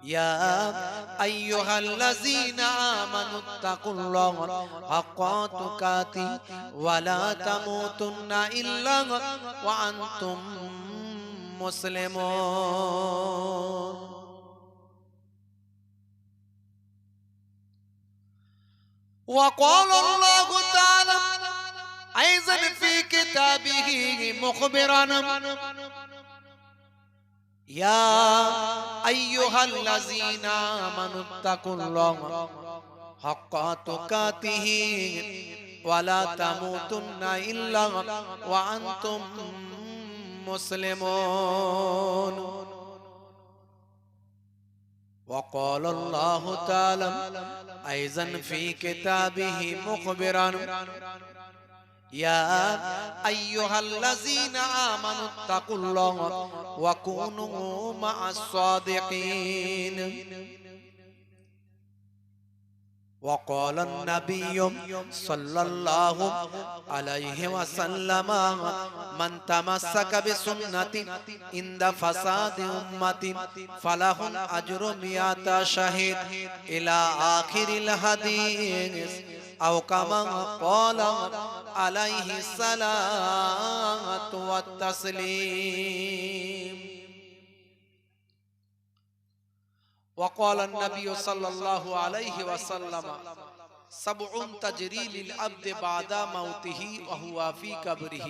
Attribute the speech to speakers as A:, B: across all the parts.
A: ইয়া আইয়ুহাল্লাযীনা আমানুত্তাকুল্লাহা হাক্কা তুকাতি ওয়া লা তামুতুন্না ইল্লা ওয়া আনতুম মুসলিমুন। وقال الله تعالى أيضا في كتابه مخبرا يا أيها الذين آمنوا اتقوا الله حق تقاته ولا تموتن إلا وأنتم مسلمون. وقال الله تعالى أيضا في كتابه مخبرا يا أيها الذين آمنوا اتقوا الله وكونوا مع الصادقين. وقال النبي صلى الله عليه وسلم من تمسك بسنتي عند فساد أمتي فله أجر 100 شهيد إلى آخر الحديث أو كما قال عليه الصلاة والتسليم. وقال النبي صلى الله عليه وسلم 7 تجري للعبد بعد موته وهو في قبره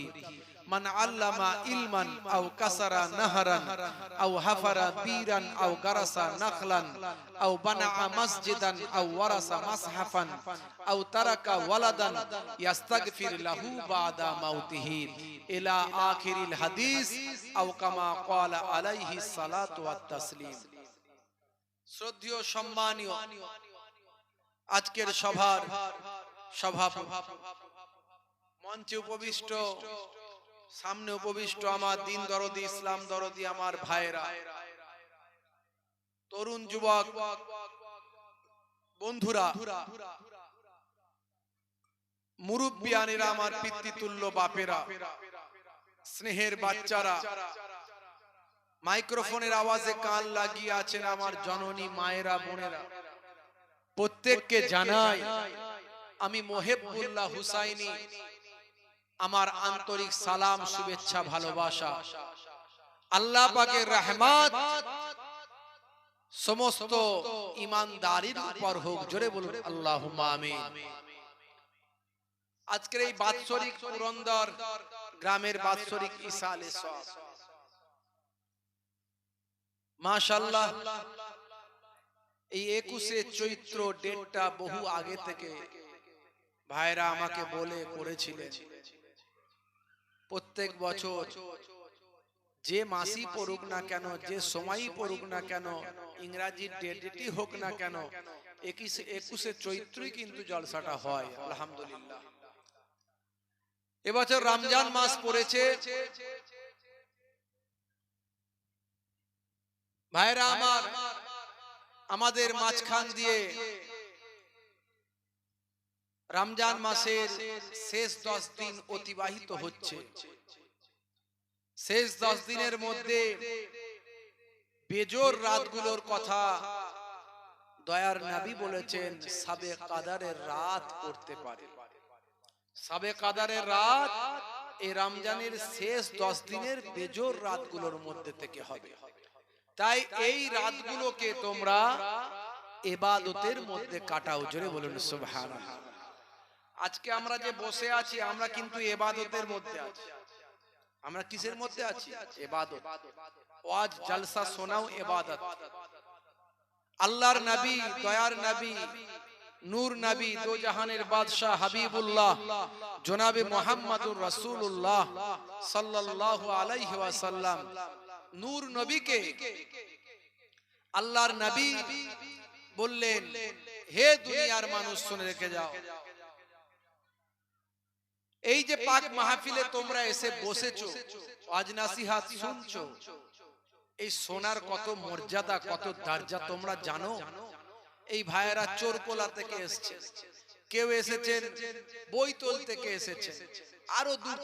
A: من علم علما أو كسر نهرا أو حفر بيرا أو غرس نخلا أو بنى مسجدا أو ورث مصحفا أو ترك ولدا يستغفر له بعد موته إلى آخر الحديث أو كما قال عليه الصلاة والتسليم. শ্রদ্ধেয় সম্মানীয় আজকের সভার সভাপতি, মঞ্চে উপবিষ্ট, সামনে উপবিষ্ট আমার দিন দরদি, ইসলাম দরদি আমার ভাইরা, তরুণ যুবক বন্ধুরা, মুরব্বিয়ানেরা, আমার পিতৃতুল্য বাপেরা, স্নেহের বাচ্চারা, মাইক্রোফোনের আওয়াজে কান লাগিয়ে আছেন আমার জননী মায়েরা, বোনেরা, প্রত্যেককে জানাই আমি মোহেবুল্লাহ হুসাইনি আমার আন্তরিক সালাম, শুভেচ্ছা, ভালোবাসা। আল্লাহ পাকের রহমত সমস্ত ঈমানদারির উপর হোক, জোরে বলুন আল্লাহুম্মা আমিন। আজকের এই বাৎসরিক পুরন্দর গ্রামের বাৎসরিক ইসালে সওয়াব, মাশাআল্লাহ, এই 21শে চৈত্র ডেটটা বহু আগে থেকে ভাইরা আমাকে বলে করেছিলেন। প্রত্যেক বছর যে মাসই পড়ুক না কেন, যে সময়ই পড়ুক না কেন, ইংরাজির ডেটই হোক না কেন, 21শে চৈত্রই কিন্তু জলসাটা হয়। আলহামদুলিল্লাহ, এবছর রমজান মাস পড়েছে। ভাইরা আমার, আমাদের মাঝখান দিয়ে রমজান মাসের শেষ 10 দিন অতিবাহিত হচ্ছে। শেষ 10 দিনের মধ্যে বেজোর রাতগুলোর কথা দয়ার নবী বলেছেন সাবে কাদারের রাত করতে পারে। সাবে কাদারের রাত এই রমজানের শেষ 10 দিনের বেজোর রাতগুলোর মধ্যে থেকে হবে। তাই এই রাতগুলোকে তোমরা ইবাদতের মধ্যে কাটাও, জোরে বলুন সুবহানাল্লাহ। আজকে আমরা যে বসে আছি, আমরা কিন্তু ইবাদতের মধ্যে আছি। আমরা কিসের মধ্যে আছি? ইবাদত। ওয়াজ জলসা শোনাও ইবাদত। আল্লাহর নবী, দয়ার নবী, নূর নবী, দো জাহানের বাদশা হাবিবুল্লাহ জনাবে মুহাম্মদুর রাসূলুল্লাহ সাল্লাল্লাহু আলাইহি ওয়াসাল্লাম নূর নবীকে আল্লাহর নবী বললেন, হে দুনিয়ার মানুষ শুনে রেখে যাও, এই যে পাক মাহফিলে তোমরা এসে বসেছো, ওয়াজ নসিহত শুনছো, এই সোনার কত মর্যাদা, কত দরজা তোমরা জানো? এই ভাইয়েরা চোরকোলা থেকে এসেছেন, কেউ এসেছেন বইতল থেকে এসেছেন, আরো দূর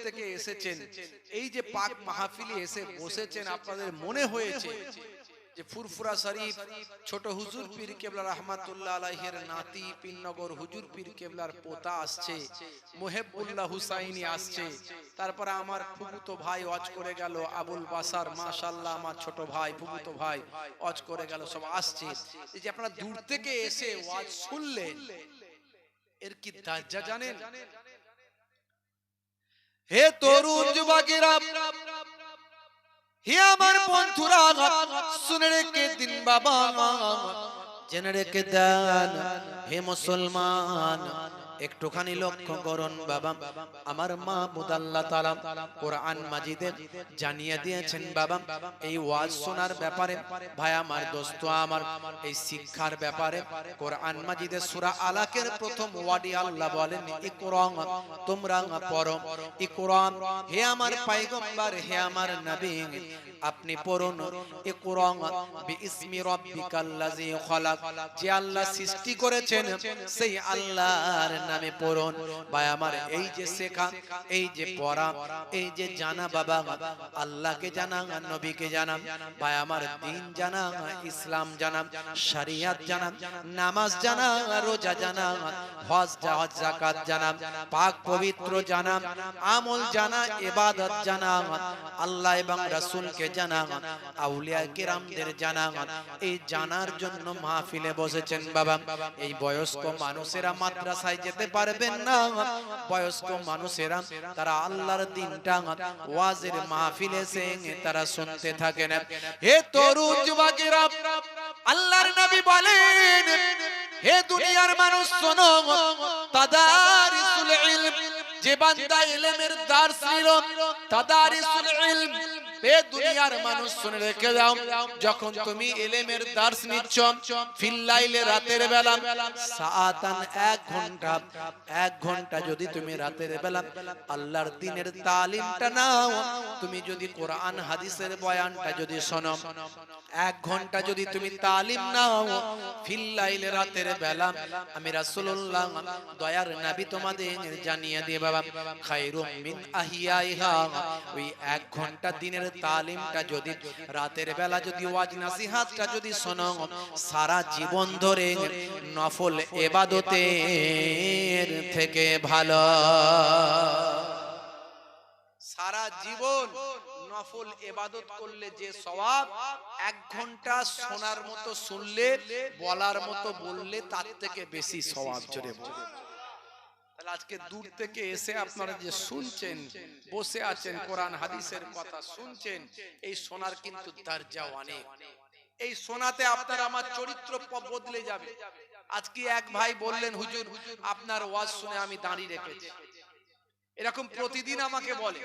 A: থেকে এসেছেন। এই যে পাক মাহফিলে এসে বসেছেন, আপনাদের মনে হয়েছে যে ফুরফুরা শরীফ ছোট হুজুর পীর কেবলা রহমাতুল্লাহ আলাইহির নাতি পীরনগর হুজুর পীর কেবলার পোতা আসছে, মুহিবুল্লাহ হুসাইনি আসছে। তারপরে আমার ফুফুতো ভাই ওয়াজ করে গেল, আবুল বাসার, মাশাআল্লাহ আমার ছোট ভাই ফুফুতো ভাই ওয়াজ করে গেল, সব আসছে। এই যে আপনারা দূর থেকে এসে ওয়াজ শুনলেন, এর কি দরজা জানেন? হে তরুণ যুবকেরা, হে আমার বন্ধুরা, শুনে রেখে দিন বাবা, জেনে রেখে দেন। হে মুসলমান, একটুখানি লক্ষ্য করুন বাবা, আমার মাহবুদ আল্লাহ তাআলা কোরআন মাজিদে জানিয়ে দিয়েছেন বাবা, এই ওয়াজ শোনার ব্যাপারে ভাই আমার, দোস্ত আমার, এই শিক্ষার ব্যাপারে কোরআন মাজিদে সূরা আলাকের প্রথম ওয়ার্ডে আল্লাহ বলেন ইকরা, তোমরা পড়ো। ইকরা, হে আমার পয়গম্বর, হে আমার নবী, আপনি পড়ুন। ইকরা বিইসমি রাব্বিকাল্লাযী খালাক, যে আল্লাহ সৃষ্টি করেছেন সেই আল্লাহর নামে পড়ুন। ভাই আমার, এই যে শেখা, এই যে পড়া, এই যে জানা বাবা, আল্লাহকে জানা, নবীকে জানা, ভাই আমার, দ্বীন জানা, ইসলাম জানা, শরিয়ত জানা, নামাজ জানা, রোজা জানা, হজ যাকাত জানা, পাক পবিত্র জানা, আমল জানা, ইবাদত জানা, আল্লাহ এবং রাসূলকে জানা, আউলিয়া কিরামদের জানা। এই জানার জন্য মাহফিলে বসেছেন বাবা। এই বয়স্ক মানুষেরা মাদ্রাসায় যেতে পারবেন না, বয়স্ক মানুষেরা তারা আল্লাহর দ্বীনটা ওয়াজের মাহফিলে এসে তারা শুনতে থাকেন। হে তরুণ যুবকেরা, আল্লাহর নবী বলেন, হে দুনিয়ার মানুষ শোনো, তাদারিসুল ইলম, যে বান্দা ইলমের দার্স নিল, তাদারিসুল ইলম, হে দুনিয়ার মানুষ শুনে রেখে দাও, যখন তুমি ইলমের দার্স নিচ্ছ, ফিল লাইলে, রাতের বেলা, সাআতান, 1 ঘন্টা যদি তুমি রাতের বেলা আল্লাহর দ্বীনের তালিমটা নাও, তুমি যদি কোরআন হাদিসের বয়ানটা যদি শোনো, 1 ঘন্টা যদি তুমি তালিম নাও ফিল লাইলে, রাতের বেলা, আমি রাসূলুল্লাহ দয়ার নবী তোমাদের জানিয়ে দিয়ে বাবা, খায়রুম মিন আহিয়াইহা, ওই 1 ঘন্টা দিনের তালিমটা যদি রাতের বেলা যদি ওয়াজ নসিহতটা যদি শোনো, সারা জীবন ধরে নফল ইবাদতের থেকে ভালো। সারা জীবন নফল ইবাদত করলে যে সওয়াব, 1 ঘন্টা শোনার মতো শুনলে, বলার মতো বললে, তার থেকে বেশি সওয়াব। জোরে বলুন। তাহলে আজকে দূর থেকে এসে আপনারা যে শুনছেন, বসে আছেন, কোরআন হাদিসের কথা শুনছেন, এই শোনার কিন্তু দরজা অনেক। এই শোনাতে আপনার আমার চরিত্র বদলে যাবে। আজকে এক ভাই বললেন, হুজুর আপনার ওয়াজ শুনে আমি দাঁড়িয়ে রেখেছি। এরকম প্রতিদিন আমাকে বলে,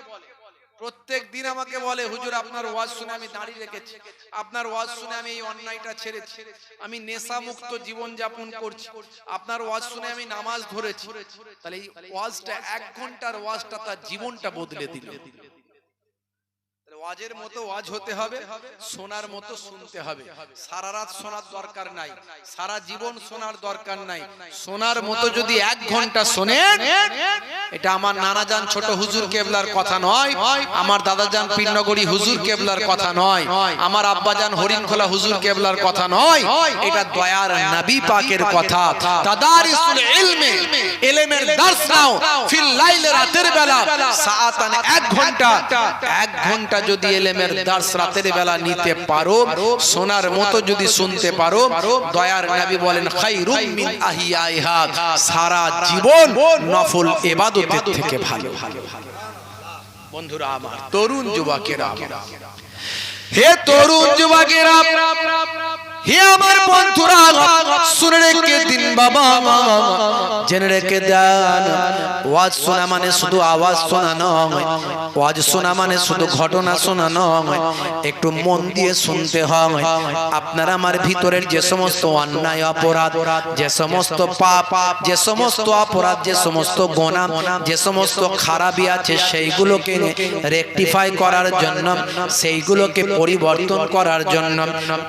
A: প্রত্যেক দিন আমাকে বলে, হুজুর আপনার ওয়াজ শুনে আমি দাঁড়িয়ে রেখেছি, আপনার ওয়াজ শুনে আমি এই অন্যায়টা ছেড়েছি, আমি নেশা মুক্ত জীবন যাপন করছি, আপনার ওয়াজ শুনে আমি নামাজ ধরেছি। তাহলে এই ওয়াজটা, 1 ঘন্টার ওয়াজটা তার জীবনটা বদলে দিল। ওয়াজের মতো ওয়াজ হতে হবে, শোনার মতো শুনতে হবে। সারা রাত শোনার দরকার নাই, সারা জীবন শোনার দরকার নাই। শোনার মতো যদি 1 ঘন্টা শোনেন, এটা আমার নানাজান ছোট হুজুর কেবলার কথা নয়, আমার দাদাজান পীরনগরী হুজুর কেবলার কথা নয়, আমার আব্বাজান হরিণখোলা হুজুর কেবলার কথা নয়, এটা দয়ার নবী পাকের কথা। তাদারিসুল ইলমে, ইলমের দার্স নাও ফিল লাইলে, রাতের বেলা, সাআতান, 1 ঘন্টা। 1 ঘন্টা যদি ইলমের দার্স রাতের বেলা নিতে পারো, শোনার মতো যদি শুনতে পারো, দয়ার নবী বলেন খায়রুম মিন আহিয়াইহা, সারা জীবন নফল ইবাদতের থেকে ভালো। বন্ধুরা আমার, তরুণ যুবকেরা, হে তরুণ যুবকেরা, হে আমার বন্ধুরা, শুনে রেখে দিন বাবা, জেনে রেখে দেন, ওয়াজ শোনা মানে শুধু আওয়াজ শোনা নয়, ওয়াজ শোনা মানে শুধু ঘটনা শোনা নয়, একটু মন দিয়ে শুনতে হয়। আপনার আমার ভিতরের যে সমস্ত অন্যায় অপরাধ, যে সমস্ত পাপ, যে সমস্ত অপরাধ, যে সমস্ত গুনাহ, যে সমস্ত খারাপি আছে, সেইগুলোকে রেকটিফাই করার জন্য, সেইগুলোকে পরিবর্তন করার জন্য,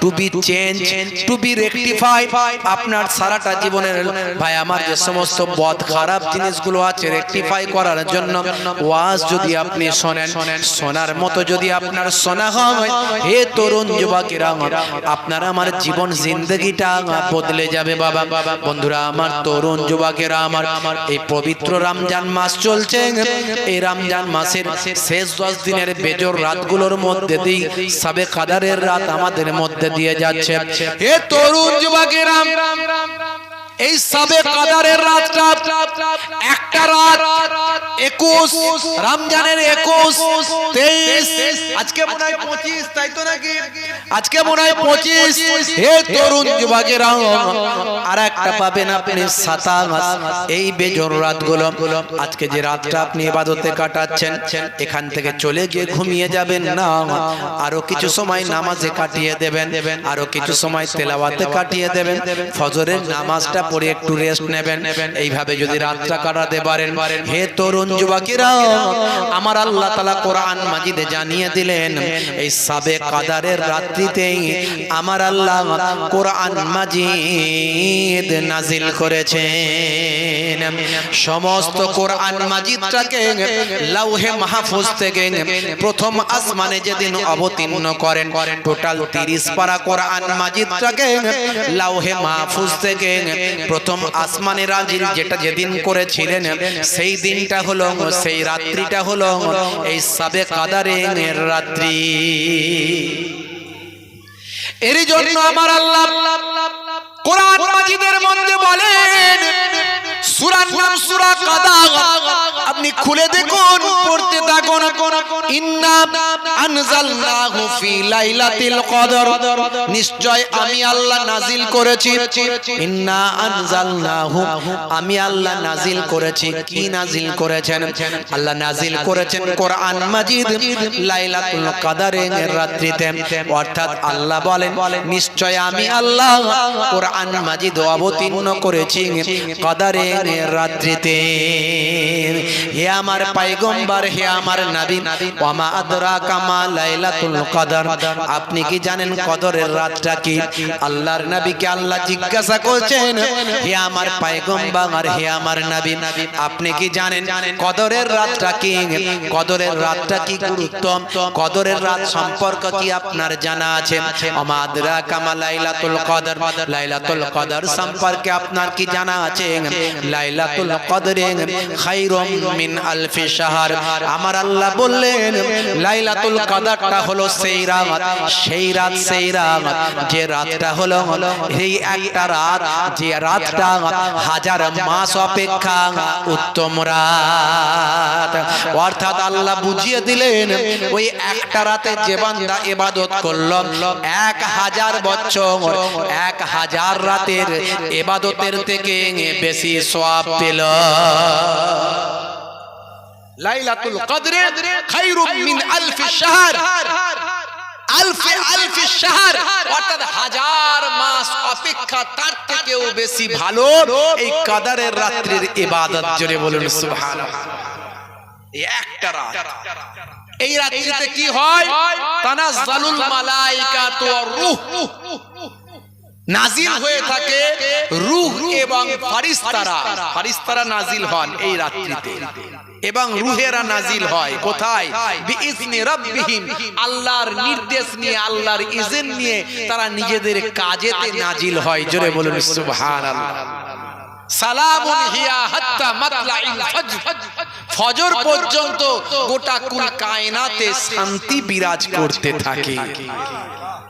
A: to be change, to be rectified. আপনার সারাটা জীবনের ভাই আমার যে সমস্ত বদ খারাপ জিনিসগুলো আছে রেকটিফাই করার জন্য ওয়াজ যদি আপনি শোনেন, শোনার মতো যদি আপনার শোনা হয়, হে তরুণ যুবকেরা, আপনার আমার জীবন জিন্দগিটা বদলে যাবে বাবা। বন্ধুরা আমার, তরুণ যুবকেরা আমার, এই পবিত্র রমজান মাস চলছে। এই রমজান মাসের শেষ 10 দিনের বেজর রাতগুলোর মধ্যে দিয়ে সবে কদরের রাত আমাদের মধ্যে দিয়ে যাচ্ছে। হে তরুণ যুবকেরা, এই সবে কদরের রাতটা একটা রাত 21 রমজানের 21, 23, আজকে মনে হয় 25, তাই তো নাকি? আজকে মনে হয় 25। হে তরুণ যুবকেরা, আর একটা পাবেন আপনি 27। এই বেজোর রাতগুলো, আজকে যে রাতটা আপনি ইবাদতে কাটাচ্ছেন, এখান থেকে চলে গিয়ে ঘুমিয়ে যাবেন না, আরো কিছু সময় নামাজে কাটিয়ে দেবেন, আরো কিছু সময় তেলাওয়াতে কাটিয়ে দেবেন, ফজরের নামাজটা পড়ে একটু রেস্ট নেবেন। এইভাবে যদি রাতটা কাটাতে পারেন, হে তরুণ যুবকেরা, আমার আল্লাহ তাআলা কোরআন মাজিদে জানিয়ে দিলেন, এই সবে কদরের রাত্রিতে আমার আল্লাহ কোরআন মাজিদ নাজিল করেছেন। সমস্ত কোরআন মাজিদটাকে লাউহে মাহফুজ থেকে প্রথম আসমানে যেদিন অবতীর্ণ করেন, টোটাল 30 পারা কোরআন মাজিদটাকে লাউহে মাহফুজ থেকে প্রথম আসমানে নাজিল যেটা যেদিন করেছিলেন, সেই দিনটা হলো, সেই রাত্রিটা হলো এই সবে কদরের রাত্রি। এর জন্য আমার আল্লাহ কোরআন মাজিদের মধ্যে বলেন, সূরার নাম সূরা কদর, আপনি খুলে দেখুন, পড়তে থাকুন। ইন্না আনজালনাহু ফি লাইলাতিল কদর, নিশ্চয় আমি আল্লাহ নাজিল করেছি। ইন্না আনজালনাহু, আমি আল্লাহ নাজিল করেছি। কি নাজিল করেছেন? আল্লাহ নাজিল করেছেন কোরআন মাজিদ লাইলাতুল কদরের রাত্রিতে। অর্থাৎ আল্লাহ বলেন, নিশ্চয় আমি আল্লাহ কোরআন মাজিদ অবতীর্ণ করেছি কদরের রাত্রিতে। হে আমার পয়গম্বর, হে আমার নবী, ওয়ামা আদরাকা মা লাইলাতুল কদর, আপনি কি জানেন কদরের রাতটা কি? আল্লাহর নবীকে আল্লাহ জিজ্ঞাসা করছেন, হে আমার পয়গম্বর, হে আমার নবী, আপনি কি জানেন কদরের রাতটা কি? কদরের রাতটা কি গুরুত্ব, কদরের রাত সম্পর্ক কি আপনার জানা আছে? ওয়ামা আদরাকা মা লাইলাতুল কদর, লাইলাতুল কদর সম্পর্কে আপনার কি জানা আছে? লাইলাতুল কদরে খায়রুম মিন আলফি শাহর, আমার আল্লাহ বললেন লাইলাতুল কদরটা হলো সেই রাত, সেই রাত, সেই রাত, যে রাতটা হলো এই একটা রাত, যে রাতটা 1000 মাস অপেক্ষা উত্তম রাত। অর্থাৎ আল্লাহ বুঝিয়ে দিলেন, ওই একটা রাতে যে বান্দা ইবাদত করলো, 1000 বছর, 1000 রাতের ইবাদতের থেকে বেশি সওয়াব পেল। লাইলাতুল কদরে খায়রুম মিন আলফি শাহর, আলফি শাহর, অর্থাৎ 1000 মাস অপেক্ষা তার থেকেও বেশি ভালো এই কদরের রাত্রির ইবাদত। জোরে বলুন সুবহানাল্লাহ। এই একটা রাত, এই রাত্রিতে কি হয়? তানাজ্জালুল মালাইকাতু ওয়ার রূহ, নাজিল হয়ে থাকে রূহ এবং ফারিস্তারা, ফারিস্তারা নাজিল হন এই রাত্রিতে, এবং রূহেরা নাজিল হয় কোথায়? বিইজনি রাব্বিহিম, আল্লাহর নির্দেশ নিয়ে, আল্লাহর ইজেন নিয়ে তারা নিজেদের কাজেতে নাজিল হয়। জোরে বলুন সুবহানাল্লাহ। সালামুন হিয়া হাত্তা মাতলাইল ফজর, ফজর পর্যন্ত গোটা কুল কায়নাতে শান্তি বিরাজ করতে থাকে।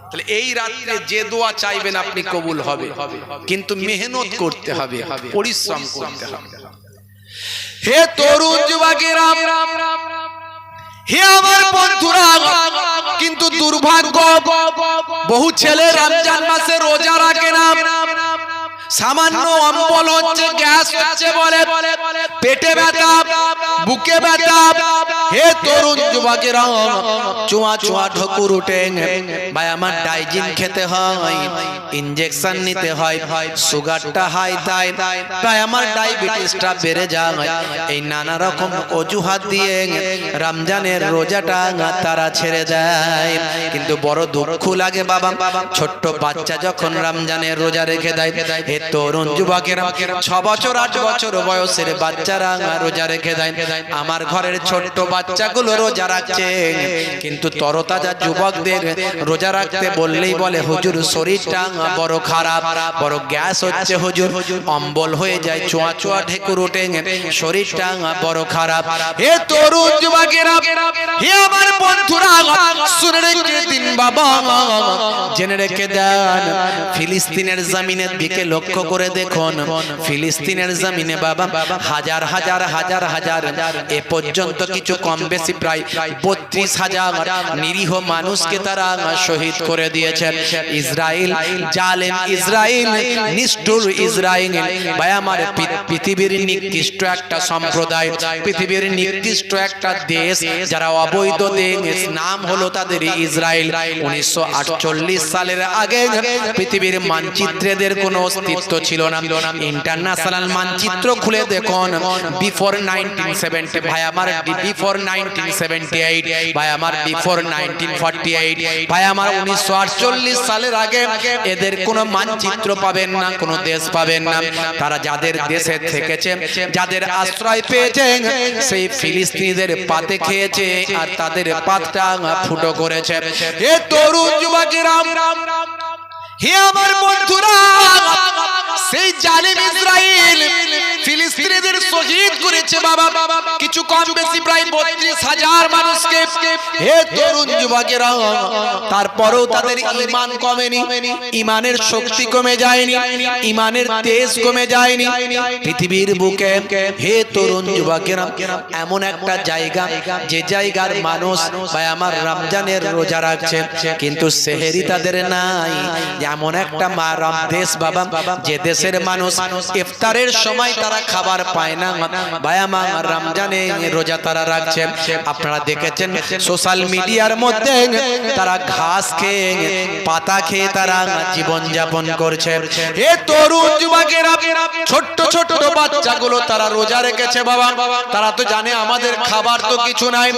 A: তাহলে এই রাত্রে যে দোয়া চাইবেন আপনি কবুল হবে, কিন্তু মেহনত করতে হবে, পরিশ্রম করতে হবে। হে তরুণ যুবকেরা, হে আমার বন্ধুরা, কিন্তু দুর্ভাগ্য, বহু ছেলে রমজান মাসে রোজা রাখে না, সামান্য অম্বল হচ্ছে, গ্যাস হচ্ছে বলে, পেটে ব্যথা, বুকে ব্যথা, হে তরুণ যুবকেরা, চুয়া চুয়া ঢকুর উঠে ভাই আমার ডাইজিন খেতে হয়, ইনজেকশন নিতে হয়, সুগারটা হাই তাই ভাই আমার ডায়াবেটিসটা বেড়ে যায়, এই নানা রকম অজুহাত দিয়ে রমজানের রোজাটা তারা ছেড়ে দেয়। কিন্তু বড় দুঃখ লাগে বাবা, ছোট্ট বাচ্চা যখন রমজানের রোজা রেখে দেয়, হে তরুণ যুবকেরা, 6 বছর 8 বছর বয়সের বাচ্চারা রোজা রেখে দেয়। আমার ঘরের ছোট্ট বাচ্চাগুলো রোজা রাখছে, কিন্তু তরতাজা যুবকদের রোজা রাখতে বললেই বলে হুজুর শরীরটা বড় খারাপ, বড় গ্যাস হচ্ছে হুজুর, অম্বল হয়ে যায়, চোয়া চোয়া ঢেকুর ওঠে, শরীরটা বড় খারাপ। হে তরুণ যুবকেরা, হে আমার বন্ধুরা, শুনে রেখে দিন বাবা, জেনে রেখে দেন, ফিলিস্তিনের জমিনের দিকে লক্ষ্য করে দেখুন, ফিলিস্তিনের জমিনে বাবা হাজার হাজার হাজার হাজার এ পর্যন্ত কিছু কম বেশি প্রায় 32,000 নিরীহ মানুষকে তারা শহীদ করে দিয়েছেন। ইসরায়েল, জালেম ইসরায়েল, নিষ্ঠুর ইসরায়েল ভাই আমার পৃথিবীর নিকৃষ্ট একটা সম্প্রদায়, পৃথিবীর নিকৃষ্ট একটা দেশ, যারা অবৈধ দেশ, নাম হলো তাদের ইসরায়েল। 1948 সালের আগে পৃথিবীর মানচিত্রেদের কোনো অস্তিত্ব ছিল না। ইন্টারন্যাশনাল মানচিত্র খুলে দেখুন, বিফোর 1970 ভাই আমার, বিফোর 1978 ভাই আমার, বিফোর 1948 ভাই আমার, 1948 সালের আগে এদের কোনো মানচিত্র পাবেন না, কোনো দেশ পাবেন না। তারা যাদের দেশে থেকেছে, যাদের আশ্রয় পেয়েছে, সেই ফিলিস্তিনিদের পাতে খেয়েছে আর তাদের পাতটা ফুটো করেছে। হে তরুণ যুবকেরা, হে আমার বন্ধুরা, সেই জালিম ইসরায়েল ফিলিস্তিনিদের শহীদ করেছে বাবা, কিছু কম বেশি প্রায় 32,000 মানুষকে। হে তরুণ যুবকেরা, তারপরেও তাদের ঈমান কমেনি, ঈমানের শক্তি কমে যায়নি, ঈমানের তেজ কমে যায়নি। পৃথিবীর বুকে হে তরুণ যুবকেরা, এমন একটা জায়গা, যে জায়গার মানুষ ভাই আমার রমজানের রোজা রাখছে, কিন্তু সেহেরি তাদের নাই। এমন একটা দেশ বাবা, যে দেশের মানুষ ইফতারের সময় তারা খাবার পায় না, ভাই আমার রমজানে রোজা তারা রাখছে। আপনারা দেখেছেন সোশ্যাল মিডিয়ার মধ্যে তারা ঘাস খেয়ে, পাতা খেয়ে তারা জীবন যাপন করছে। এ তরুণ যুবকেরা, ছোট্ট ছোট্ট বাচ্চাগুলো তারা রোজা রেখেছে বাবা, তারা তো জানে আমাদের খাবার তো কিছু নাই।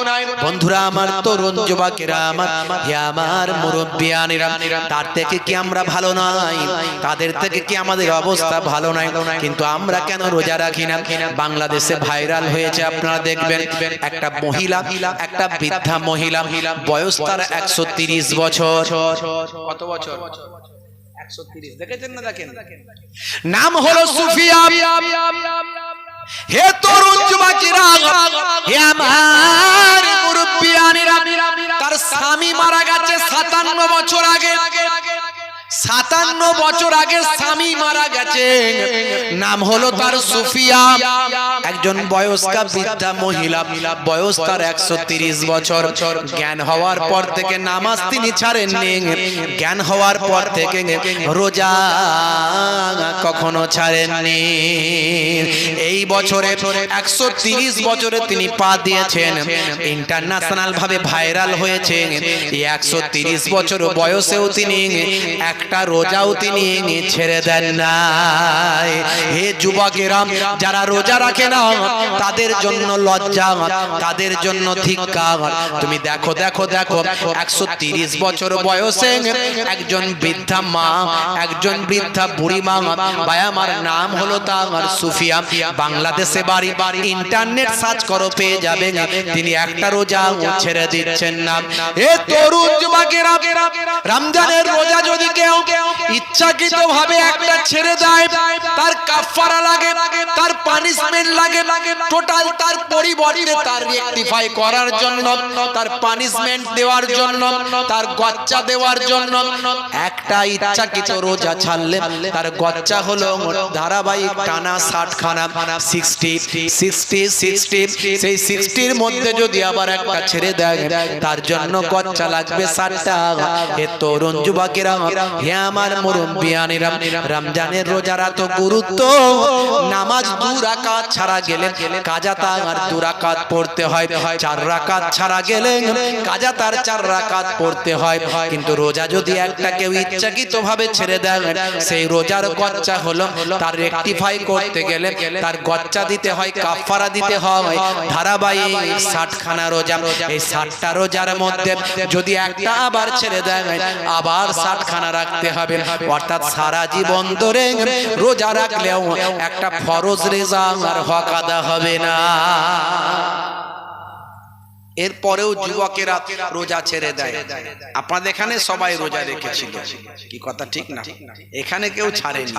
A: বন্ধুরা আমার, তরুণ যুবকেরা আমার, হে আমার মুরব্বিয়ানেরা, তার থেকে কি আমরা ভালো নয়? তাদের থেকে কি আমাদের অবস্থা ভালো নয়? কিন্তু আমরা কেন রোজা রাখি না? বাংলাদেশে ভাইরাল হয়েছে, আপনারা দেখবেন, একটা মহিলা, একটা বৃদ্ধা মহিলা, বয়স তার 130 বছর। কত বছর? 130। দেখেছেন না? দেখেন, নাম হলো সুফিয়া। হে তরুণ যুবকেরা, হে আমার মুরব্বিয়ানেরা, তার স্বামী মারা গেছে 57 বছর আগে। 57 বছর আগে স্বামী মারা গেছে, নাম হলো তার সুফিয়া, একজন বয়স্কা বৃদ্ধা মহিলা, বয়স তার 130 বছর। জ্ঞান হওয়ার পর থেকে নামাজ তিনি ছাড়েননি, জ্ঞান হওয়ার পর থেকে রোজা কখনো ছাড়েননি। এই বছরে 130 বছরে তিনি পা দিয়েছেন, ইন্টারন্যাশনাল ভাবে ভাইরাল হয়েছে। 130 বছর বয়সেও তিনি একটা রোজাও তিনি ছেড়ে দেন না। হে যুবকেরা, যারা রোজা রাখে না তাদের জন্য লজ্জা, তাদের জন্য ধিক্কার। তুমি দেখো দেখো দেখো, 130 বছর বয়সে একজন বৃদ্ধা মা, একজন বৃদ্ধা বুড়ি মা, ভাই আমার, নাম হলো তার সুফিয়া, বাংলাদেশে বাড়ি। ইন্টারনেট সার্চ করো, পেয়ে যাবে। তিনি একটা রোজা ছেড়ে দিচ্ছেন না। হে তরুণ যুবকেরা, রমজানের রোজা যদি কেউ ইচ্ছাকৃত ভাবে একটা ছেড়ে দেয়, তার কাফারা লাগে, তার পানিশমেন্ট লাগে। টোটাল তার পরিবর্তে তার রেকটিফাই করার জন্য, তার পানিশমেন্ট দেওয়ার জন্য, তার গচ্চা দেওয়ার জন্য একটা ইচ্ছাকৃত রোজা ছাড়লে তার গচ্চা হলো ধারাবাহিক টানা 60 খানা, 60। সেই 60-র মধ্যে যদি আবার একটা ছেড়ে দেয়, তার জন্য গচ্চা লাগবে 60টা। হে তরুণ যুবকেরা, হে আমার মুরব্বিয়ানেরা, রমজানের রোজার এত গুরুত্ব, নামাজ 2 রাকাত ছাড়া ছাড়া গেলে কাজা তার 2 রাকাত পড়তে হয়, 4 রাকাত ছাড়া গেলে কাজা তার 4 রাকাত পড়তে হয়। কিন্তু রোজা যদি একটা কেউ ইচ্ছাকৃতভাবে ছেড়ে দেয়, সেই রোজার গচ্চা হলো তার রেকটিফাই করতে গেলে তার গচ্চা দিতে হয়, কাফারা দিতে হয়। ধারাবাহিক 60 খানা রোজা, এই 60টা রোজার মধ্যে যদি একটা আবার ছেড়ে দেয় আবার 60 খানা রাখতে হবে। অর্থাৎ সারা জীবন ধরে রোজা রাখলেও একটা ফরজ রোজার হক আদা হবে না। এরপরেও যুবকেরা রোজা ছেড়ে দেয়। আপনাদের এখানে সবাই রোজা রেখেছিল, কি কথা ঠিক না? এখানে কেউ ছাড়েনি,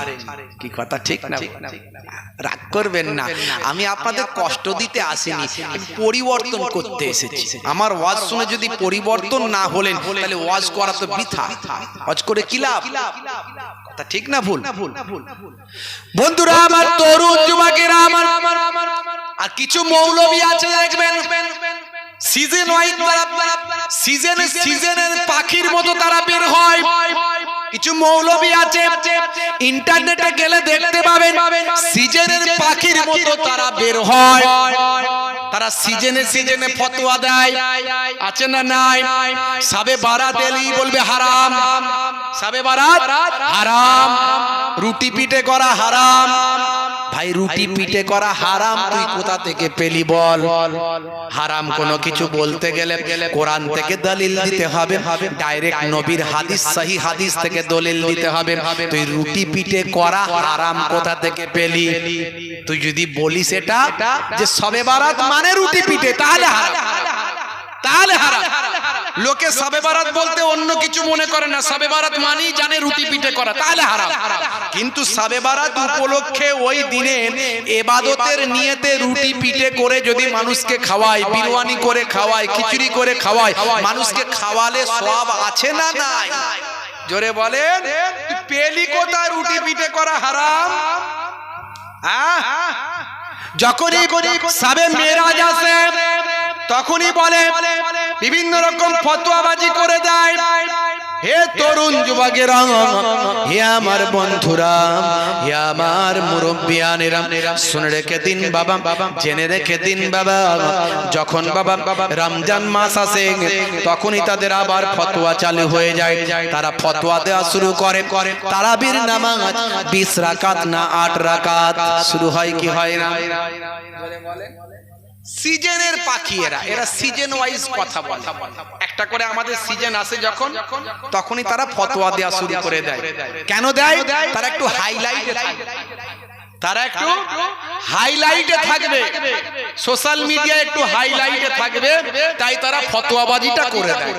A: কি কথা ঠিক না? রাগ করবেন না, আমি আপনাদের কষ্ট দিতে আসিনি, পরিবর্তন করতে এসেছি। আমার ওয়াজ শুনে যদি পরিবর্তন না হলেন তাহলে ওয়াজ করা তো বৃথা। ওয়াজ করে কি লাভ? কথা ঠিক না ভুল? বন্ধুরা আমার, তরুণ যুবকেরা আমার, আর কিছু মৌলবী আছে দেখবেন সিজন ওয়াইজ সিজনের পাখির মতো তারা বের হয়। কিছু মৌলবী আছে ইন্টারনেটে গেলে দেখতে পাবেন সিজনের পাখির মতো তারা বের হয়। তারা সিজনে ফতোয়া দেয়, আছে না নাই? সাবে বারাত এলেই বলবে হারাম, সাবে বারাত হারাম, রুটি পিঠে করা হারাম। ভাই রুটি পিঠে করা হারাম তুই কোথা থেকে পেলি বল? হারাম কোনো কিছু বলতে গেলে কোরআন থেকে দলিল দিতে হবে, ডাইরেক্ট নবীর হাদিস, সহি হাদিস থেকে দলিল দিতে হবে। তুই রুটি পিঠে করা হারাম কোথা থেকে পেলি? তুই যদি বলিস এটা যে সবে বারাত মানে রুটি পিঠে, তাহলে হারাম, তাহলে হারাম। লোকে সবে বারাত বলতে অন্য কিছু মনে করে না, সবে বারাত মানেই জানে রুটি পিঠে করা, তাহলে হারাম। কিন্তু সবে বারাত উপলক্ষে ওই দিনে ইবাদতের নিয়তে রুটি পিঠে করে যদি মানুষকে খাওয়ায়, বিরিয়ানি করে খাওয়ায়, খিচুড়ি করে খাওয়ায়, মানুষকে খাওয়ালে সওয়াব আছে না নাই? জোরে বলেন, পেলি কোথায় রুটি পিঠে করা হারাম? যখনই সবে মেরাজ আসে তখনই বলে বিভিন্ন রকম ফতোয়াবাজি করে দেয়। হে তরুণ যুবকেরা, হে আমার বন্ধুরা, হে আমার মুরব্বিয়ানেরা, শুনে রেখে দিন বাবা, জেনে রেখে দিন বাবা, যখন বাবা রমজান মাস আসে তখনই তাদের আবার ফতোয়া চালু হয়ে যায়। তারা ফতোয়া দেওয়া শুরু করে। তারাবির নামাজ 20 রাকাত না 8 রাকাত শুরু হয় কি হয় না? সিজনের পাখি এরা, এরা সিজন ওয়াইজ কথা বলে। একটা করে আমাদের সিজন আসে যখন, তখনই তারা ফতোয়া দেওয়া শুরু করে দেয়। কেন দেয়? তারা একটু হাইলাইটে থাকবে, তারা একটু হাইলাইটে থাকবে, সোশ্যাল মিডিয়া একটু হাইলাইটে থাকবে, তাই তারা ফতোয়াবাজিটা করে দেয়।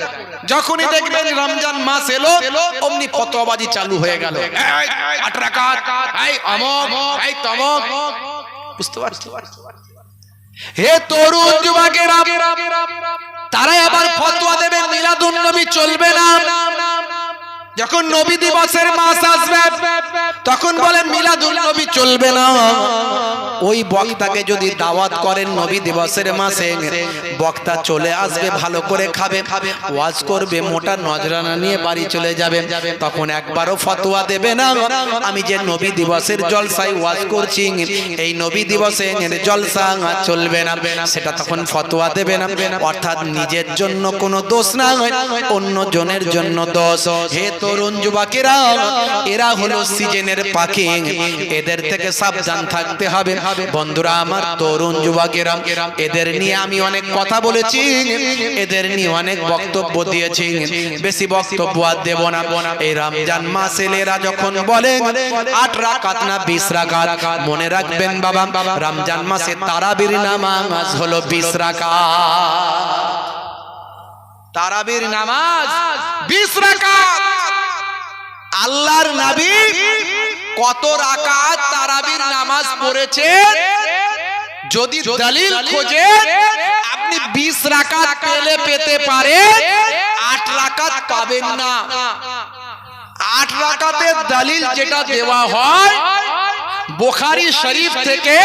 A: যখনই দেখবেন রমজান মাস এলো অমনি ফতোয়াবাজি চালু হয়ে গেল। 8 রাকাত, এই অমুক, এই তমুক। বুঝতে পারছো? হে তরুণ যুবকেরা, তারা আবার ফতোয়া দেবে মিলাদুন নবী চলবে না। যখন নবী দিবসের মাস আসবে তখন বলে মিলাদুন নবী চলবে না। ওই বক্তাকে যদি দাওয়াত করেন নবী দিবসের মাসে, বক্তা চলে আসবে, ভালো করে খাবে, ওয়াজ করবে, মোটা নজরানা নিয়ে বাড়ি চলে যাবে। তখন একবারও ফতোয়া দেবে না আমি যে নবী দিবসের জলসায় ওয়াজ করছি, এই নবী দিবসের জলসা চলবে না, সেটা তখন ফতোয়া দেবে না। অর্থাৎ নিজের জন্য কোনো দোষ না, অন্য জনের জন্য দোষ। হে তরুণ যুবকেরা, এরা হলো সিজনের পাখি, এদের থেকে সাবধান থাকতে হবে। বন্ধুরা আমার, তরুণ যুবকেরা, এদের নিয়ে আমি অনেক কথা বলেছি, এদের নিয়ে অনেক বক্তব্য দিয়েছি, বেশি বক্তব্য আর দেব না। এই রমজান মাসে এরা যখন বলে 8 রাকাত না 20 রাকাত, মনে রাখবেন বাবা, রমজান মাসে তারাবির নামাজ হলো 20 রাকাত। তারাবির নামাজ 20 রাকাত। আল্লাহর নবী কত রাকাত তারাবির নামাজ পড়েছেন যদি দলিল খোঁজে আপনি 20 রাকাত পেতে পারেন, 8 রাকাত পাবেন না। 8 রাকাতের দলিল যেটা দেওয়া হয় বুখারী শরীফ থেকে,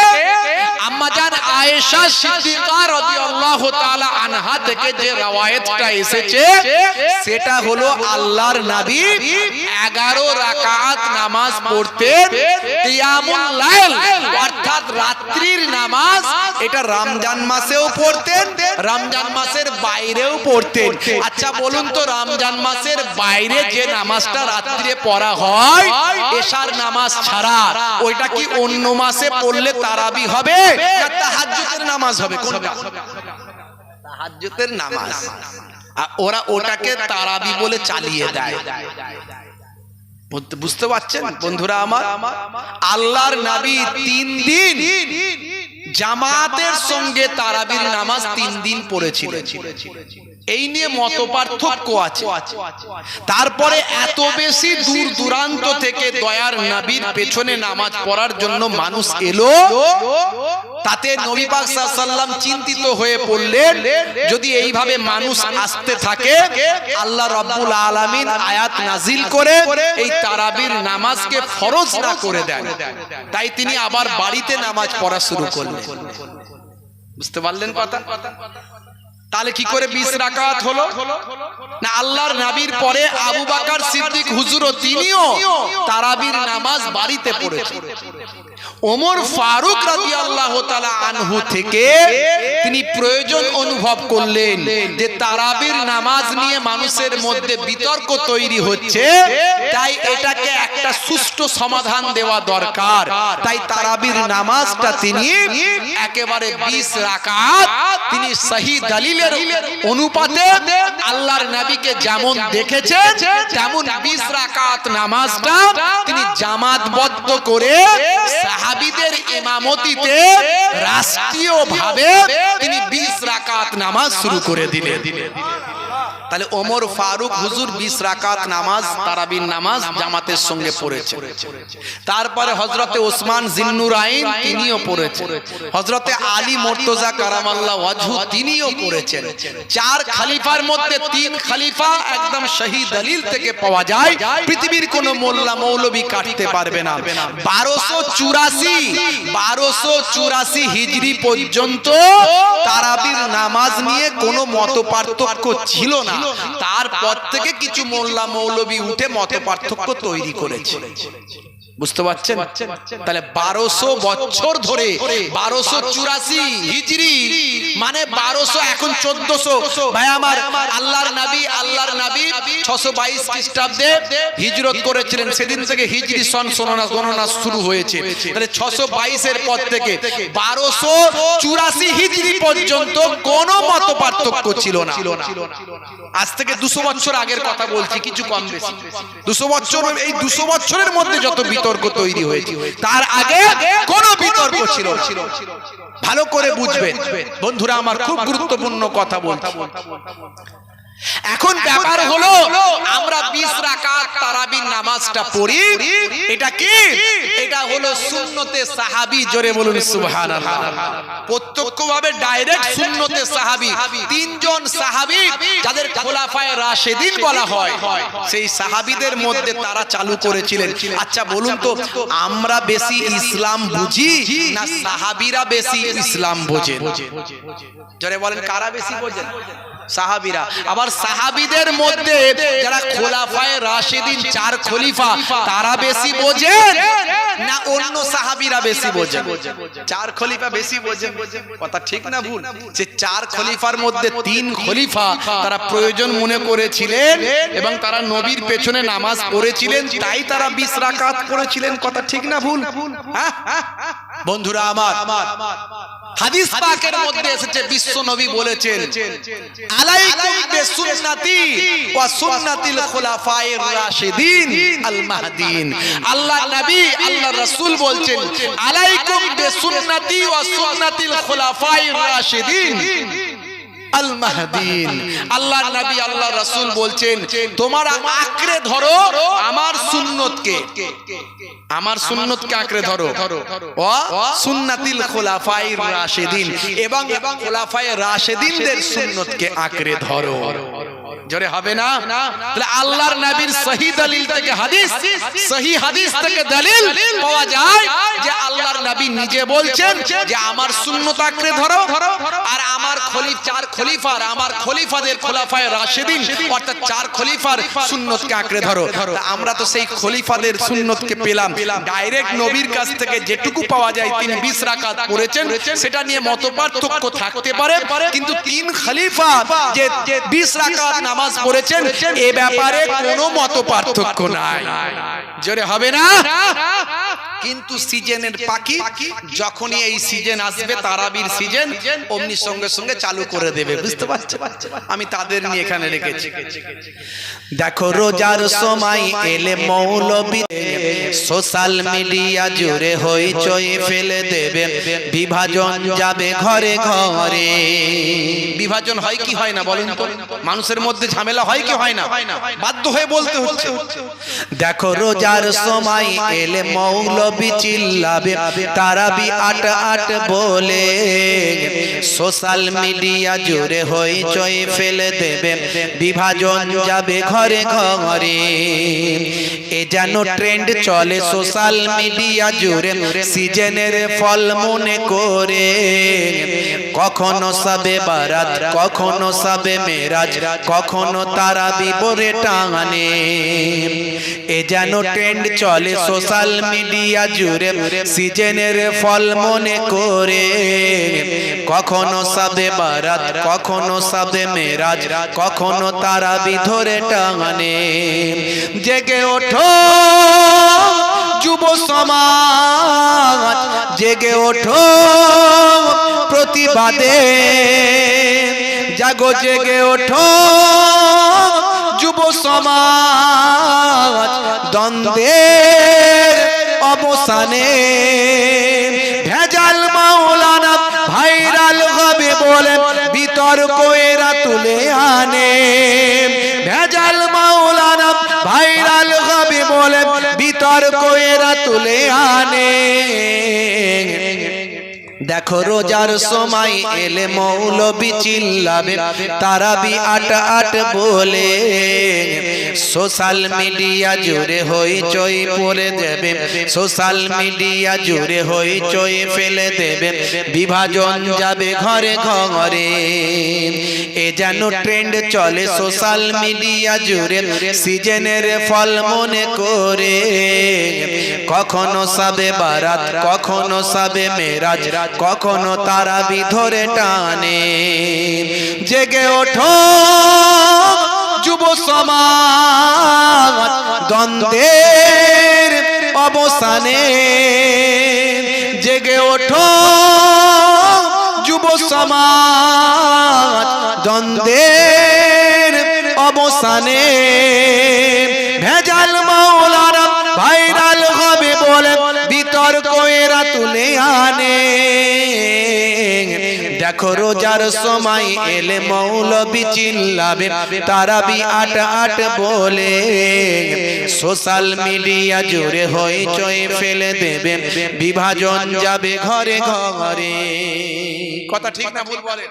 A: আম্মাজান আয়েশা সিদ্দিকা রাদিয়াল্লাহু তাআলা আনহা থেকে যে রওয়ায়াতটা এসেছে সেটা হলো আল্লাহর নবী 11 রাকাত নামাজ পড়তেন কিয়ামুল লাইল অর্থাৎ রাত্রির নামাজ। এটা রমজান মাসেও পড়তেন, রমজান মাসের বাইরেও পড়তেন। আচ্ছা বলুন তো, রমজান মাসের বাইরে যে নামাজটা রাত্রে পড়া হয় এশার নামাজ ছাড়া, ওইটা কি অন্য মাসে পড়লে তারাবি হবে না তাহাজ্জুদের নামাজ হবে? কোনটা? তাহাজ্জুদের নামাজ। ওরা ওটাকে তারাবি বলে চালিয়ে দেয়। বুঝতে পারছেন বন্ধুরা আমার? আল্লাহর নবী 3 দিন জামাতের সঙ্গে তারাবির নামাজ 3 দিন পড়েছিলেন। এই নিয়ে মত পার্থক্য আছে। তারপরে এত বেশি দূর দূরান্ত থেকে দয়ার নবীর পেছনে নামাজ পড়ার জন্য মানুষ এলো, তাতে নবী পাক সাল্লাল্লাহু আলাইহি ওয়াসাল্লাম চিন্তিত হয়ে পড়লেন, যদি এইভাবে মানুষ আসতে থাকে আল্লাহ রাব্বুল আলামিন আয়াত নাজিল করে এই তারাবির নামাজকে ফরজ না করে দেন। তাই তিনি আবার বাড়িতে নামাজ পড়া শুরু করলেন। বুঝতে পারলেন কথা? তাহলে কি করে 20 রাকাত হলো? না, আল্লাহর নবীর পরে আবু বকর সিদ্দিক হুজুরও তিনিও তারাবির নামাজ বাড়িতে পড়েছেন। ওমর ফারুক রাদিয়াল্লাহু তাআলা আনহু থেকে তিনি প্রয়োজন অনুভব করলেন যে তারাবির নামাজ নিয়ে মানুষের মধ্যে বিতর্ক তৈরি হচ্ছে, তাই এটাকে একটা সুষ্ঠু সমাধান দেওয়া দরকার। তাই তারাবির নামাজটা তিনি একেবারে 20 রাকাত তিনি সহি দলিলের অনুপাতে আল্লাহর নবীকে যেমন দেখেছেন তেমন 20 রাকাত নামাজটা তিনি জামাতবদ্ধ করে সাহাবীদের ইমামতিতে রাষ্ট্রীয়ভাবে তিনি 20 রাকাত নামাজ শুরু করে দিলেন। তাহলে ওমর ফারুক হুজুর 20 রাকাত নামাজ তারাবির নামাজ জামাতের সঙ্গে পড়েছেন। তারপরে হযরতে ওসমান জিন্নুরাইন তিনিও পড়েছেন, হযরতে আলী মুর্তজা কারামাল্লাহু ওয়াজহু তিনিও পড়েছেন। 4 খলিফার মধ্যে 3 খলিফা একদম সহি দলিল থেকে পাওয়া যায়, পৃথিবীর কোনো মোল্লা মৌলবী কাটতে পারবে না। 1284 হিজরি পর্যন্ত তারাবির নামাজ নিয়ে কোনো মত পার্থক্য ছিল না। তারপর থেকে কিছু মোল্লা মৌলবী উঠে মত পার্থক্য তৈরি করেছে। বুঝতে পারছেন? তাহলে 1200 বছর ধরে 1284 হিজরি মানে 1200 এখন 1400। ভাই আমার, আল্লাহর নবী 622 খ্রিস্টাব্দে হিজরত করেছিলেন, সেদিন থেকে হিজরি সন গণনা শুরু হয়েছে। তাহলে 622 এর পর থেকে 1284 হিজরি পর্যন্ত কোনো মত পার্থক্য ছিল না। আজ থেকে 200 বছর আগের কথা বলছি, কিছু কম বেশি 200 বছর। এই 200 বছরের মধ্যে যত বিতর্ক তৈরি হয়েছে তার আগে কোনো বিতর্ক ছিল না। ভালো করে বুঝবেন বন্ধুরা আমার, খুব গুরুত্বপূর্ণ কথা বলছি। এখন ব্যাপার হলো আমরা 20 রাকাত তারাবির নামাজটা পড়ি, এটা কি? এটা হলো সুন্নতে সাহাবী। জোরে বলুন সুবহানাল্লাহ। প্রত্যক্ষভাবে ডাইরেক্ট সুন্নতে সাহাবী। 3 জন সাহাবী যাদের খোলাফায়ে রাশিদিন বলা হয়, সেই সাহাবীদের মধ্যে তারা চালু করেছিলেন। আচ্ছা বলুন তো, আমরা বেশি ইসলাম বুঝি না সাহাবীরা বেশি ইসলাম বোঝেন? জোরে বলেন, কারা বেশি বোঝেন? সাহাবীরা। আবার সাহাবীদের মধ্যে যারা খোলাফায়ে রাশিদিন 4 খলিফা তারা বেশি বোঝেন না অন্য সাহাবীরা বেশি বোঝেন? 4 খলিফা বেশি বোঝেন। কথা ঠিক না ভুল? যে 4 খলিফার মধ্যে 3 খলিফা তারা প্রয়োজন মনে করেছিলেন এবং তারা নবীর পেছনে নামাজ পড়েছিলেন, তাই তারা 20 রাকাত পড়েছিলেন। কথা ঠিক না ভুল? বন্ধুরা আমার, হাদিস পাকের মধ্যে এসেছে বিশ্ব নবী বলেছেন, আলাইকুম বিসুন্নতি ওয়া সুন্নাতিল খুলাফায়ে রাশিদিন আল মাহদিন। আল্লাহ নবী আল্লাহ রাসূল বলছেন, আলাইকুম বিসুন্নতি ওয়া সুন্নাতিল খুলাফায়ে রাশিদিন আল মাহদিন। আল্লাহ নবী আল্লাহ রাসূল বলছেন, তোমরা আঁকড়ে ধরো আমার সুন্নতকে, আমার সুন্নতকে আঁকড়ে ধরো, ও সুন্নাতিল খুলাফায়ে রাশিদিন, এবং খোলাফায়ে রাশিদিনদের সুন্নতকে আঁকড়ে ধরো। জোরে হবে না? তাহলে আল্লাহর নবীর সহিহ দলিল থেকে হাদিস, সহিহ হাদিস থেকে দলিল পাওয়া যায় যে আল্লাহর নবী নিজে বলছেন যে আমার সুন্নাত আঁকড়ে ধরো আর আমার চার খলিফার, আমার খলিফাদের খোলাফায়ে রাশিদিন অর্থাৎ চার খলিফার সুন্নতকে আঁকড়ে ধরো। আমরা তো সেই খলিফাদের সুন্নতকে পেলাম ডাইরেক্ট নবীর কাছ থেকে, যেটুকু পাওয়া যায় তিনি 20 রাকাত পড়েছেন, সেটা নিয়ে মতপার্থক্য থাকতে পারে, কিন্তু তিন খলিফা যে 20 রাকাত নামাজ পড়েছেন এ ব্যাপারে কোনো মতপার্থক্য নাই। জোরে হবে না? কিন্তু সিজনের পাখি যখনই এই সিজন আসবে, তারাবির সিজন, অমনি সঙ্গে সঙ্গে চালু করে দেবে, বুঝতে পারছো? আমি তাদের নিয়ে এখানে রেখেছি। দেখো রোজার সময় এলে মৌলবী সোশ্যাল মিডিয়া জুড়ে হইচই ফেলে দেবে, বিভাজন যাবে ঘরে ঘরে। বিভাজন হয় কি হয় না বলেন তো? মানুষের মধ্যে ঝামেলা হয় কি হয় না? বাধ্য হয়ে বলতে হচ্ছে। দেখো রোজার সময় এলে মৌলবী চিল্লাবে, তারাবি ৮ বলে, সোশ্যাল মিডিয়া জুড়ে হইচই ফেলে দেবে, বিভাজন যাবে ঘরে ঘরে। এ যেন ট্রেন্ড চলে সোশ্যাল মিডিয়া জুড়ে, সিজনের ফল মনে করে, কখনো সবে বারাত, কখনো সবে মেরাজ, কখনো তারাবি পড়ে টানে। এ যেন ট্রেন্ড চলে সোশ্যাল মিডিয়া জুড়ে, সিজনের ফল মনে করে, কখনো সবে বারাত, কখনো সবে মেরাজ, কখনো তারাবি ধরে টানে। জেগে ওঠো যুব সমাজ, জেগে ওঠো প্রতিবাদে, জাগো জেগে ওঠো যুব সমাজ, দ্বন্দ্বের অবসানে। ভেজাল মাওলানা ভাইরাল হবে বলে বিতর্ক এরা তুলে আনে, ভেজাল মাওলানা ভাইরাল হবে বলে বিতর্ক এরা তুলে আনে। দেখো রোজার সময় এলে মৌলবী চিল্লাবে, তারাবি ৮ বলে, সোশ্যাল মিডিয়া জুড়ে হইচই পড়ে দেবে, সোশ্যাল মিডিয়া জুড়ে হইচই ফেলে দেবে, বিভাজন যাবে ঘরে ঘরে। এ যেন ট্রেন্ড চলে সোশ্যাল মিডিয়া জুড়ে, সিজনের ফল মনে করে, কখনো সবে বারাত, কখনো সবে মেরাজ, কখনো তারাবি ধরে টানে। জেগে ওঠো যুব সমাজ, দ্বন্দ্বের অবসানে। জেগে ওঠো যুব সমাজ, দ্বন্দ্বের অবসানে। ভেজাল মাওলানা ভাইরাল হবে বলে বিতর্ক এরা তুলে আনে। দেখো রোজার সময় এলে মৌলবী চিল্লাবে, তারাবি ৮ বলে, সোশ্যাল মিডিয়া জুড়ে হইচই ফেলে দেবে, বিভাজন যাবে ঘরে ঘরে। কথা ঠিক না ভুল বলেন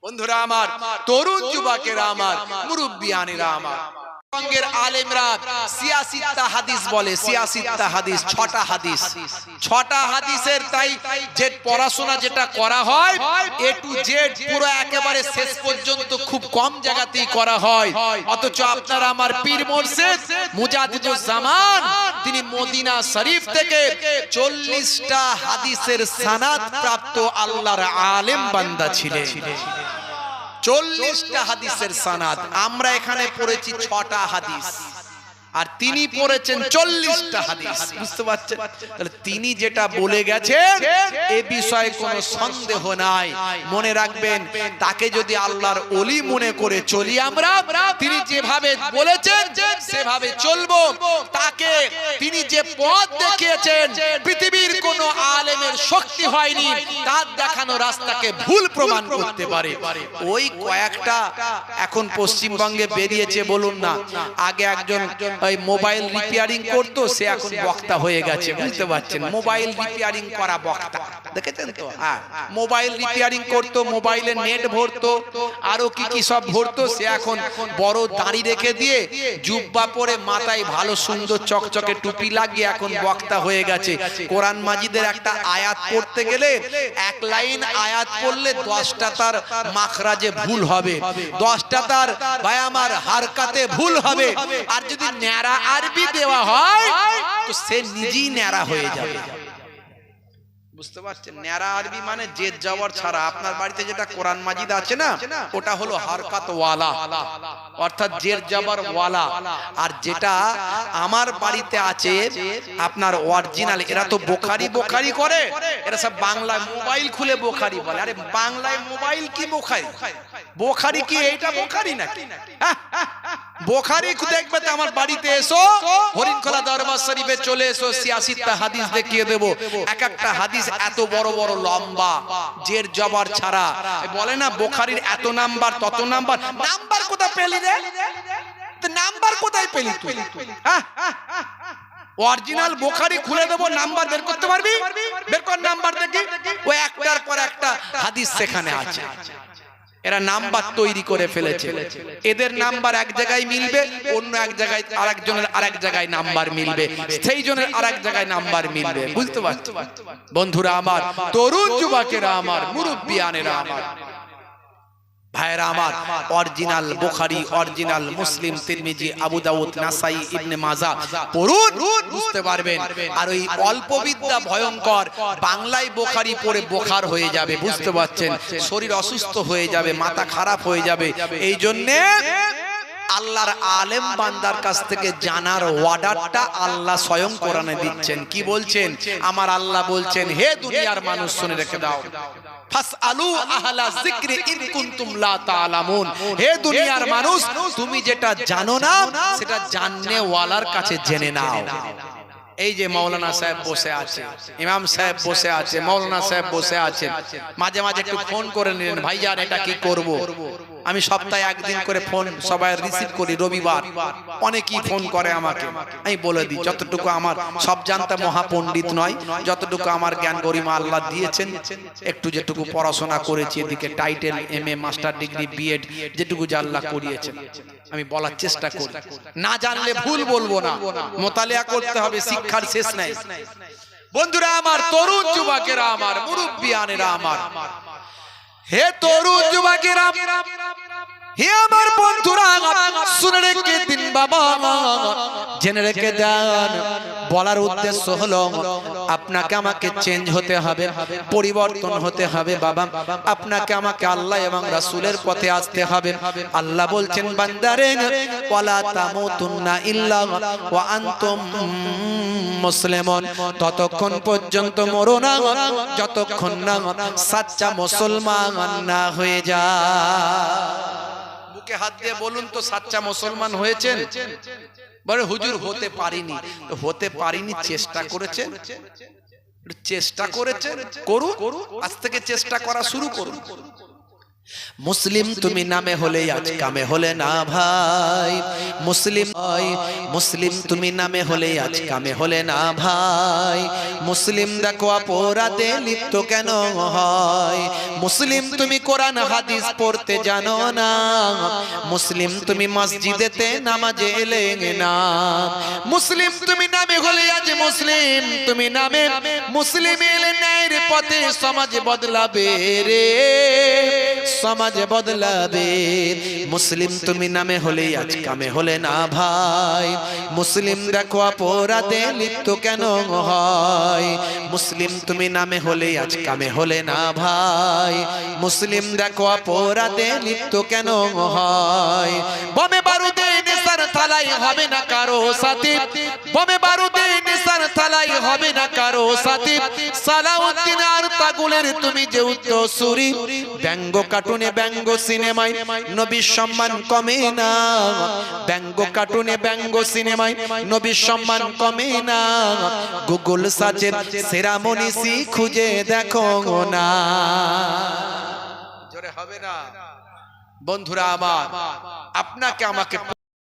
A: বন্ধুরা আমার, তরুণ যুবকেরা আমার, মুরব্বিয়ানেরা আমার, সঙ্গের আলেমরা সিয়াসিত্তা হাদিস বলে, সিয়াসিত্তা হাদিস, 6টা হাদিস, 6টা হাদিসের তাই যে পড়াশোনা যেটা করা হয় এ টু জেড পুরো একেবারে শেষ পর্যন্ত খুব কম জায়গাতেই করা হয়। অথচ আপনারা আমার পীর মুর্শিদ মুজাদ্দিদুজ জামান তিনি মদিনা শরীফ থেকে 40টা হাদিসের সনদ প্রাপ্ত আল্লাহর আলেম বান্দা ছিলেন। 40টা হাদিসের সনদ, আমরা এখানে পড়েছি 6টা হাদিস আর তিনি পড়েছেন 40টা হাদিস। বুঝতে পারছেন? তাহলে তিনি যেটা বলে গেছেন এ বিষয়ে কোনো সন্দেহ নাই। মনে রাখবেন, তাকে যদি আল্লাহর ওলি মনে করে চলি আমরা, তিনি যেভাবে বলেছেন সেভাবে চলবো। তাকে তিনি যে পথ দেখিয়েছেন পৃথিবীর কোন আলেমের শক্তি হয়নি তার দেখানো রাস্তাকে ভুল প্রমাণ করতে পারে। ওই কয়েকটা এখন পশ্চিমবঙ্গে বেরিয়েছে, বলুন না, আগে একজন ওই মোবাইল রিপেয়ারিং করতো, সে এখন বক্তা হয়ে গেছে। বুঝতে পারছেন? মোবাইল রিপেয়ারিং করা বক্তা, দেখেছেন তো? হ্যাঁ, মোবাইল রিপেয়ারিং করতো, মোবাইলে নেট ভরতো, আরো কি কি সব ভরতো। সে এখন বড় দাড়ি রেখে দিয়ে জুব্বা পরে মাথায় ভালো সুন্দর চকচকে টুপি লাগিয়ে এখন বক্তা হয়ে গেছে। কোরআন মাজিদের একটা আয়াত পড়তে গেলে এক লাইন আয়াত পড়লে 10টা তার মাখরাজে ভুল হবে, 10টা তার ভাই আমার হারকাতে ভুল হবে। আর যদি ন্যাড়া আরবি দেওয়া হয় তো সে নিজেই ন্যাড়া হয়ে যাবে। বুঝতে পারছেন? ন্যাড়া আরবি মানে জেদ জবর ছাড়া। আপনার বাড়িতে যেটা কোরআন মাজিদ আছে না, ওটা হলো হারকাত ওয়ালা, অর্থাৎ জের জবর ওয়ালা। আর যেটা আমার বাড়িতে আছে আপনার অরিজিনাল, এরা তো বোখারি বোখারি করে, এরা সব বাংলায় মোবাইল খুলে বোখারি বলে। আরে বাংলায় মোবাইল কি বোখারি? বোখারি কি এইটা বোখারি নাকি? বোখারি দেখবে তো আমার বাড়িতে এসো, হরিণখোলা দরবার শরীফে চলে এসো, 86টা হাদিস দেখিয়ে দেবো। এক একটা হাদিস এত বড় বড় লম্বা, জের জবর ছাড়া। বলে না বোখারির এত নাম্বার তত নাম্বার। নাম্বার কোথায় পেলি রে? নাম্বার কোথায় পেলি তুই? অরিজিনাল বোখারি খুলে দেবো, নাম্বার বের করতে পারবি? বের কর নাম্বার দেখি। ও একটার পর একটা হাদিস সেখানে আছে। এরা নাম্বার তৈরি করে ফেলেছে। এদের নাম্বার এক জায়গায় মিলবে, অন্য এক জায়গায় আরেকজনের আরেক জায়গায় নাম্বার মিলবে, সেই জনের আরেক জায়গায় নাম্বার মিলবে। বুঝতে পারছো বন্ধুরা আমার, তরুণ যুবকেরা আমার, মুরব্বিয়ানেরা আমার, ভাইরা আমার, অরিজিনাল বুখারী, অরিজিনাল মুসলিম, তিরমিজি, আবু দাউদ, নাসাই, ইবনে মাজাহ পড়ুন, বুঝতে পারবেন। আর ওই অল্প বিদ্যা ভয়ঙ্কর, বাংলায় বুখারী পড়ে বোখার হয়ে যাবে। বুঝতে পারছেন? শরীর অসুস্থ হয়ে যাবে, মাথা খারাপ হয়ে যাবে। এই জন্য আল্লাহর আলেম বান্দার কাছ থেকে জানার অর্ডারটা আল্লাহ স্বয়ং কোরআনে দিচ্ছেন। কি বলছেন? আমার আল্লাহ বলছেন, হে দুনিয়ার মানুষ শুনে রেখে দাও, ফাসআলু আহলা যিকরি ইন কুনতুম লা তাআলামুন। হে দুনিয়ার মানুষ, তুমি যেটা জানো না সেটা জাননে ওয়ালার কাছে জেনে নাও। এই যে মাওলানা সাহেব বসে আছে, ইমাম সাহেব বসে আছে, মাওলানা সাহেব বসে আছেন, মাঝে মাঝে একটু ফোন করে নিলেন, ভাইজান এটা কি করব। আমি সপ্তাহে একদিন করে ফোন সবাই রিসিভ করি, রবিবার অনেকেই ফোন করে আমাকে। আমি বলে দিই, যতটুকু আমার, সব জানতে মহাপণ্ডিত নয়, যতটুকু আমার জ্ঞান গরিমা আল্লাহ দিয়েছেন, একটু যেটুকু পড়াশোনা করেছি, এদিকে title MA, master degree, B Ed, যেটুকু যা আল্লাহ করিয়েছেন আমি বলার চেষ্টা করি। না জানলে ভুল বলবো না, মোতালেয়া করতে হবে, শিক্ষার শেষ নাই। বন্ধুরা আমার, তরুণ যুবকেরা আমার, মুরব্বিয়ানেরা আমার, হে তরুণ যুবকেরা, হে আমার বন্ধুরা, শুনে রেখে দিন বাবা, জেনে রেখে দেন। বলার উদ্দেশ্য হলো আপনাকে আমাকে চেঞ্জ হতে হবে, পরিবর্তন হতে হবে বাবা। আপনাকে আমাকে আল্লাহ এবং রাসূলের পথে আসতে হবে। আল্লাহ বলছেন, বান্দারে ওয়ালা তামুতুন্না ইল্লা ওয়া আনতুম মুসলিমুন, ততক্ষণ পর্যন্ত মরো না যতক্ষণ না সাচ্চা মুসলমান না হয়ে যায়। বুকে হাত দিয়ে বলুন তো, সাচ্চা মুসলমান হয়েছেন? বলে হুজুর হতে পারিনি। হতে পারিনি, চেষ্টা করেছেন? চেষ্টা করেছেন, করুন, আজ থেকে চেষ্টা করা শুরু করুন। মুসলিম তুমি নামে হলে আজ কামে হলে না ভাই, মুসলিম মুসলিম তুমি নামে হলে আজ কামে হলে না ভাই। মুসলিম দেখো অপরাধে লিপ্ত কেন হয়, মুসলিম তুমি কোরআন হাদিস পড়তে জানো না, মুসলিম তুমি মসজিদেতে নামাজে এলে না। মুসলিম তুমি নামে হলে আজ মুসলিম তুমি নামে, মুসলিম এলে ন্যায়ের পথে সমাজ বদলাবে রে, সমাজ বদলাবে। মুসলিম তুমি নামে হলে আজ কামে হলে না ভাই, মুসলিম দেখো অপরাধে লিপ্ত কেন হয়। মুসলিম তুমি নামে হলে আজ কামে হলে না ভাই, মুসলিম দেখো অপরাধে লিপ্ত কেন হয়। বোমে বারুদে নেশার থালাই হবে না কারো সাথী, বোমে বারুদে নেশার থালাই হবে না কারো সাথী। সালাউদ্দিন আর পাগলের তুমি যে উত্তরসূরি, ব্যঙ্গ কার্টুনে ব্যঙ্গ সিনেমায় নবীর সম্মান কমে না, ব্যঙ্গ কার্টুনে ব্যঙ্গ সিনেমায় নবীর সম্মান কমে না। গুগল সার্চে সেরা মনীষী খুঁজে দেখো না। জোরে হবে না? বন্ধুরা আমার, আপনাকে আমাকে